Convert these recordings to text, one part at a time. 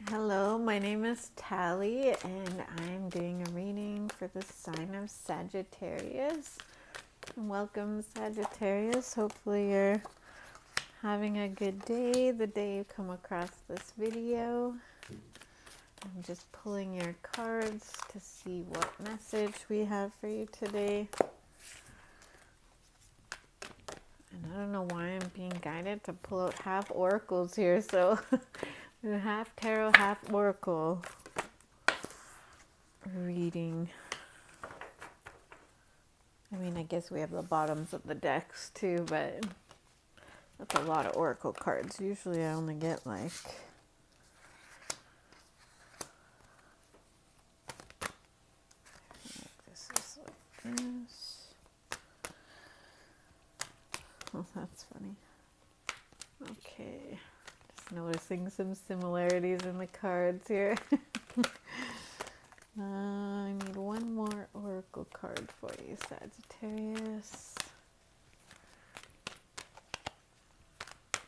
Hello, my name is Tally, and I'm doing a reading for the sign of Sagittarius. Welcome, Sagittarius. Hopefully, you're having a good day the day you come across this video. I'm just pulling your cards to see what message we have for you today. And I don't know why I'm being guided to pull out half oracles here, so half tarot, half oracle reading. I mean, I guess we have the bottoms of the decks too, but that's a lot of oracle cards. Usually I only get like this is like this. Oh, that's funny. Okay. Just noticing some similarities in the cards here. I need one more oracle card for you, Sagittarius.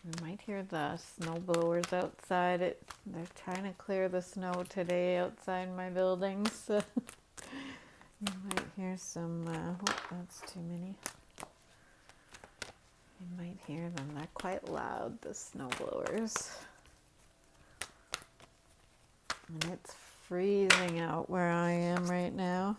You might hear the snow blowers outside. They're trying to clear the snow today outside my building, so you might hear some, oh, that's too many. You might hear them. They're quite loud, the snow blowers. And it's freezing out where I am right now.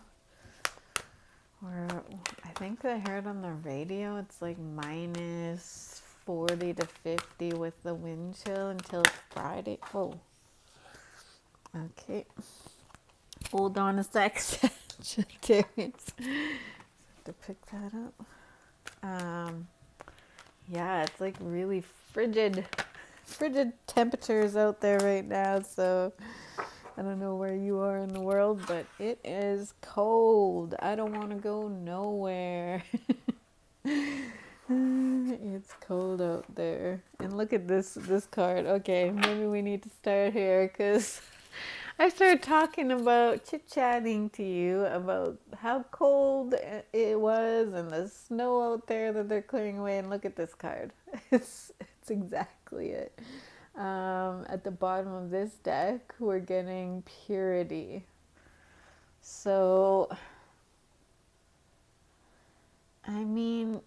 I think I heard on the radio it's like minus 40 to 50 with the wind chill until Friday. Oh, okay. Hold on a sec, Sagittarius. Have to pick that up. Yeah, it's like really frigid temperatures out there right now. So I don't know where you are in the world, but it is cold. I don't want to go nowhere. It's cold out there. And look at this card. Okay, maybe we need to start here because I started talking about chit-chatting to you about how cold it was and the snow out there that they're clearing away. And look at this card. It's exactly it. At the bottom of this deck, we're getting purity. So, I mean,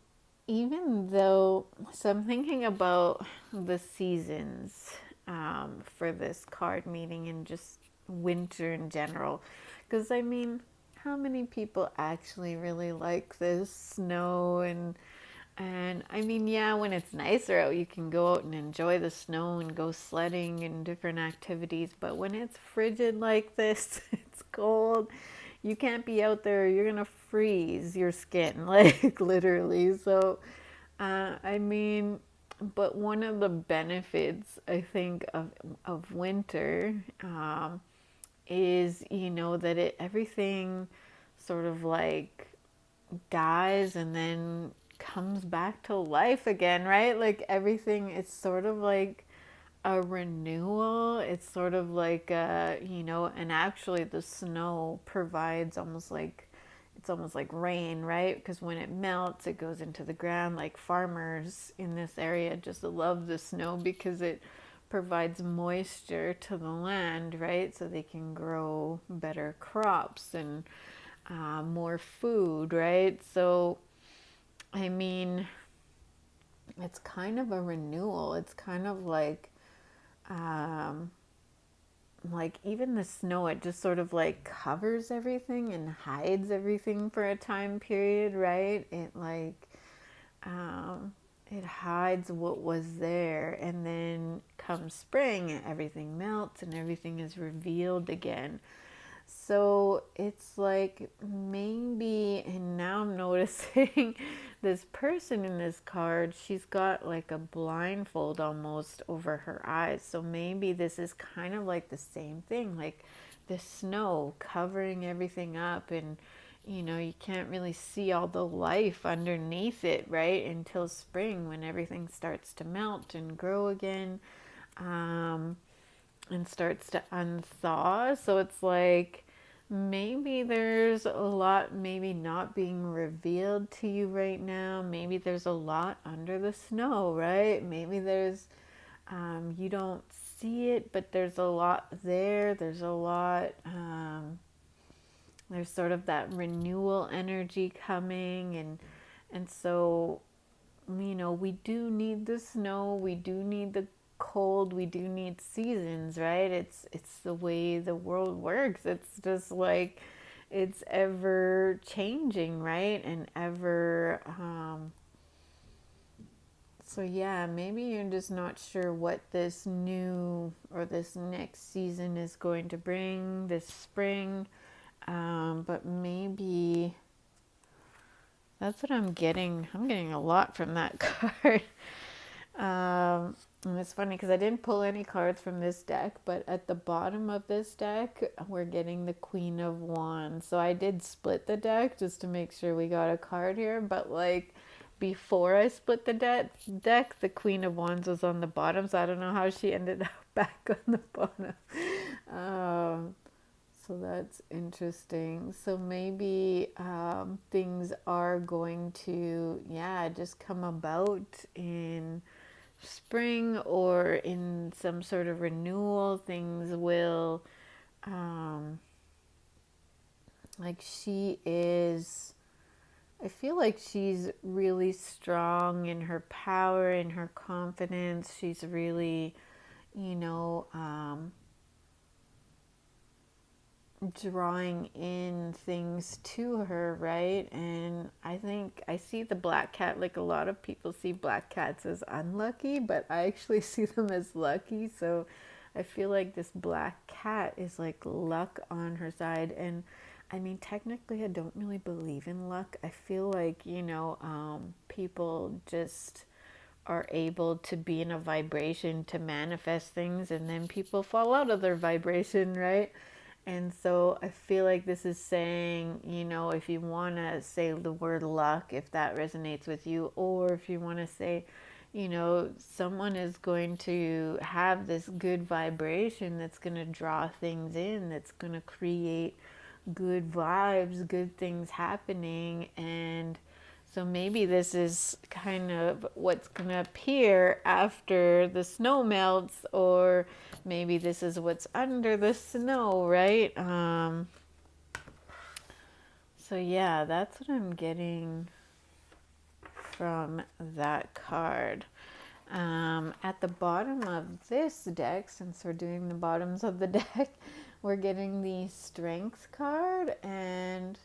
even though, so I'm thinking about the seasons for this card meeting and just winter in general. Because, I mean, how many people actually really like this snow and I mean, yeah, when it's nicer out, you can go out and enjoy the snow and go sledding and different activities. But when it's frigid like this, it's cold, you can't be out there. You're going to freeze your skin, like literally. So, I mean, but one of the benefits, I think, of winter is, that everything sort of like dies and then comes back to life again, right? Like everything is sort of like a renewal. It's sort of like and actually the snow provides it's almost like rain, right? Because when it melts, it goes into the ground. Like farmers in this area just love the snow because it provides moisture to the land, right? So they can grow better crops and more food, right? So, I mean, it's kind of a renewal. It's kind of um, like even the snow, it just sort of like covers everything and hides everything for a time period, right? Um, it hides what was there, and then come spring, everything melts and everything is revealed again. So it's like maybe, and now I'm noticing this person in this card, she's got like a blindfold almost over her eyes. So maybe this is kind of like the same thing, like the snow covering everything up, and you can't really see all the life underneath it, right? Until spring when everything starts to melt and grow again. And starts to unthaw. So it's like maybe there's a lot maybe not being revealed to you right now. Maybe there's a lot under the snow, right? Maybe there's You don't see it, but there's a lot there. There's a lot, there's sort of that renewal energy coming. And so, we do need the snow, we do need the cold, we do need seasons, right? It's the way the world works. It's just like it's ever changing, right? And ever so yeah, maybe you're just not sure what this new or this next season is going to bring this spring. But maybe that's what I'm getting. I'm getting a lot from that card. And it's funny because I didn't pull any cards from this deck, but at the bottom of this deck, we're getting the Queen of Wands. So I did split the deck just to make sure we got a card here, but like before I split the deck, the Queen of Wands was on the bottom, so I don't know how she ended up back on the bottom. So that's interesting. So maybe things are going to, yeah, just come about in spring or in some sort of renewal. Things will, like she is, I feel like she's really strong in her power, in her confidence. She's really, drawing in things to her, right? And I think I see the black cat, like a lot of people see black cats as unlucky, but I actually see them as lucky. So I feel like this black cat is like luck on her side. And I mean, technically, I don't really believe in luck. I feel like, people just are able to be in a vibration to manifest things, and then people fall out of their vibration, right? And so I feel like this is saying, if you want to say the word luck, if that resonates with you, or if you want to say, someone is going to have this good vibration that's going to draw things in, that's going to create good vibes, good things happening. And so maybe this is kind of what's going to appear after the snow melts, or maybe this is what's under the snow, right? So yeah, that's what I'm getting from that card. At the bottom of this deck, since we're doing the bottoms of the deck, we're getting the Strength card. And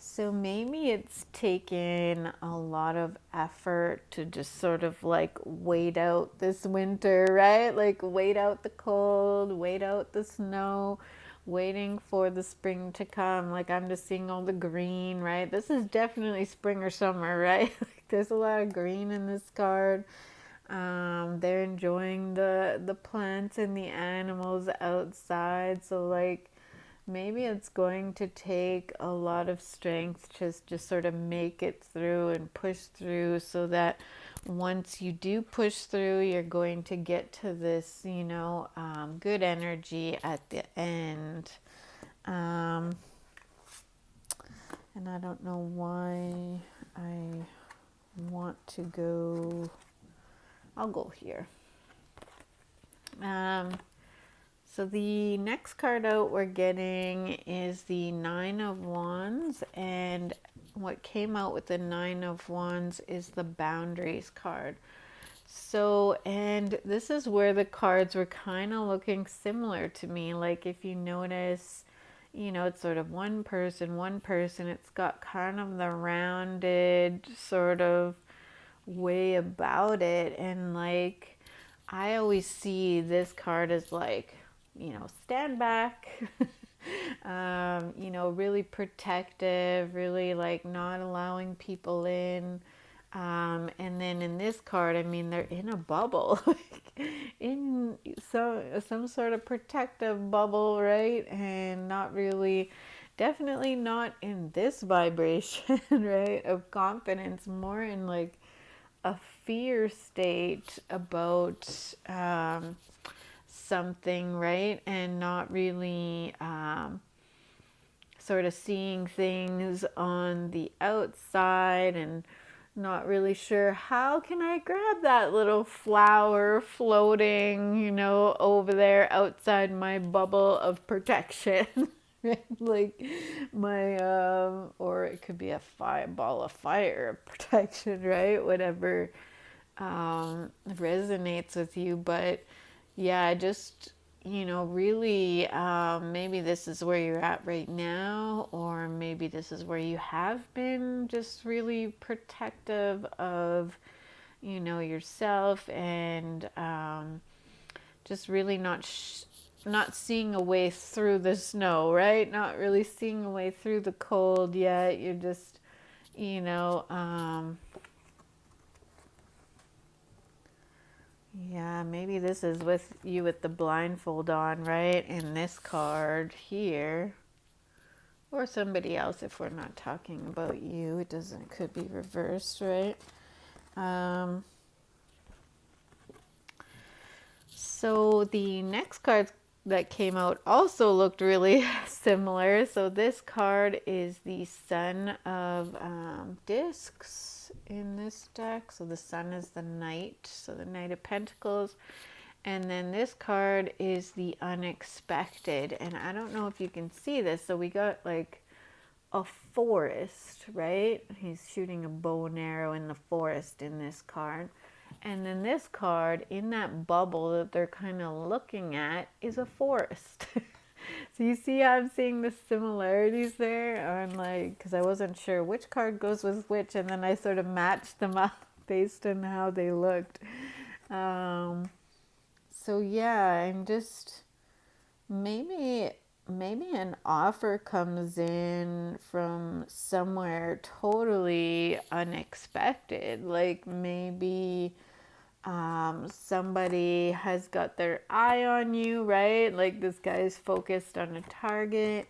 so maybe it's taken a lot of effort to just sort of like wait out this winter, right? Like wait out the cold, wait out the snow, waiting for the spring to come. Like I'm just seeing all the green, right? This is definitely spring or summer, right? Like there's a lot of green in this card. They're enjoying the plants and the animals outside. So like maybe it's going to take a lot of strength to just sort of make it through and push through, so that once you do push through, you're going to get to this, good energy at the end. And I don't know why I want to go. I'll go here. So the next card out we're getting is the Nine of Wands, and what came out with the Nine of Wands is the Boundaries card. So, and this is where the cards were kind of looking similar to me. Like if you notice, it's sort of one person. It's got kind of the rounded sort of way about it. And like, I always see this card as like, stand back, really protective, really like not allowing people in. And then in this card, I mean, they're in a bubble, like in some sort of protective bubble, right? And not really, definitely not in this vibration, right? Of confidence, more in like a fear state about something, right? And not really sort of seeing things on the outside, and not really sure how can I grab that little flower floating, you know, over there outside my bubble of protection. Right? Like my or it could be a ball of fire protection, right? Whatever resonates with you. But yeah, just, you know, really, maybe this is where you're at right now, or maybe this is where you have been, just really protective of, you know, yourself, and just really not seeing a way through the snow, right? Not really seeing a way through the cold yet. You're just, you know, yeah, maybe this is with you with the blindfold on, right? And this card here, or somebody else if we're not talking about you. It doesn't, could be reversed, right? So the next cards that came out also looked really similar. So this card is the Sun of Discs in this deck. So the Sun is the Knight, so the Knight of Pentacles. And then this card is the Unexpected. And I don't know if you can see this. So we got like a forest, right? He's shooting a bow and arrow in the forest in this card. And then this card, in that bubble that they're kind of looking at, is a forest. So you see how I'm seeing the similarities there? I'm like, because I wasn't sure which card goes with which, and then I sort of matched them up based on how they looked. So yeah, I'm just, maybe an offer comes in from somewhere totally unexpected. Like maybe somebody has got their eye on you, right? Like this guy's focused on a target.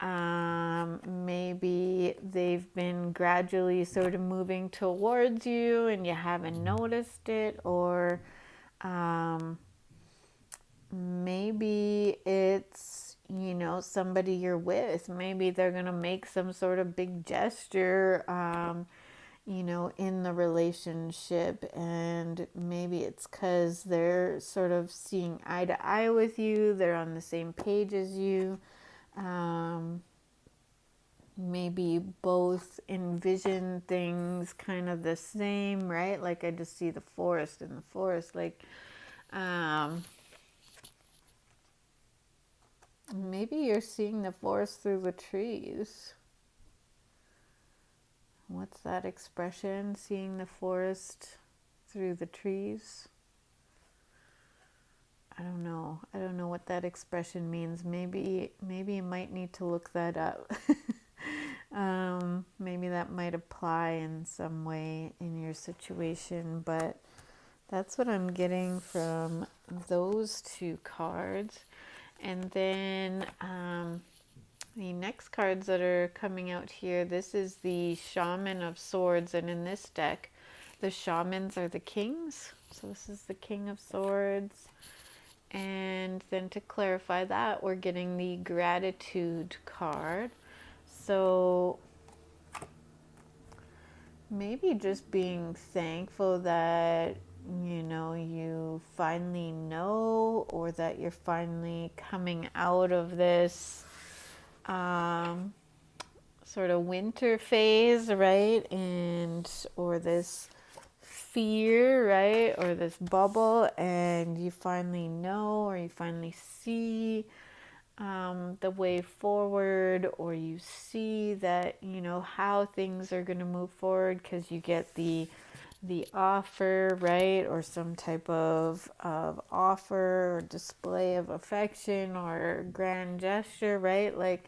Maybe they've been gradually sort of moving towards you and you haven't noticed it, or maybe it's, you know, somebody you're with. Maybe they're going to make some sort of big gesture, you know, in the relationship. And maybe it's because they're sort of seeing eye to eye with you. They're on the same page as you. Maybe both envision things kind of the same, right? Like I just see the forest and the forest, like, maybe you're seeing the forest through the trees. What's that expression? Seeing the forest through the trees? I don't know. I don't know what that expression means. Maybe you might need to look that up. Maybe that might apply in some way in your situation, but that's what I'm getting from those two cards. And then the next cards that are coming out here, this is the Shaman of Swords, and in this deck, the shamans are the kings. So this is the King of Swords. And then to clarify that, we're getting the Gratitude card. So maybe just being thankful that, you know, you finally know, or that you're finally coming out of this sort of winter phase, right? And, or this fear, right? Or this bubble, and you finally know, or you finally see the way forward, or you see that, you know, how things are going to move forward, because you get the offer, right? Or some type of offer or display of affection or grand gesture, right? Like,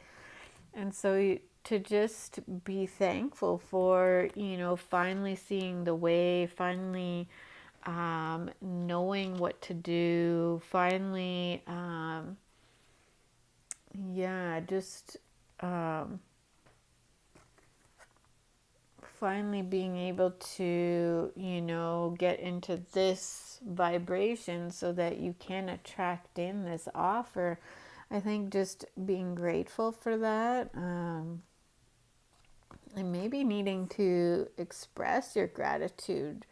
and so to just be thankful for, you know, finally seeing the way, finally knowing what to do, finally, just finally being able to, you know, get into this vibration so that you can attract in this offer. I think just being grateful for that, and maybe needing to express your gratitude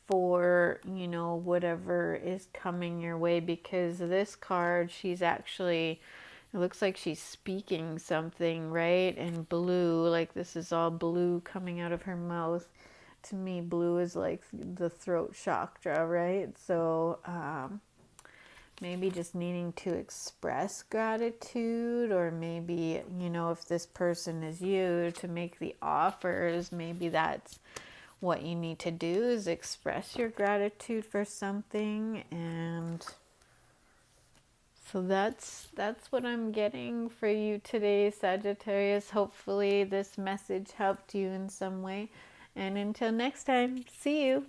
for, you know, whatever is coming your way, because this card, she's actually, it looks like she's speaking something, right? And blue, like this is all blue coming out of her mouth. To me, blue is like the throat chakra, right? So maybe just needing to express gratitude, or maybe, you know, if this person is you, to make the offers, maybe that's what you need to do, is express your gratitude for something. And so that's what I'm getting for you today, Sagittarius. Hopefully this message helped you in some way. And until next time, see you.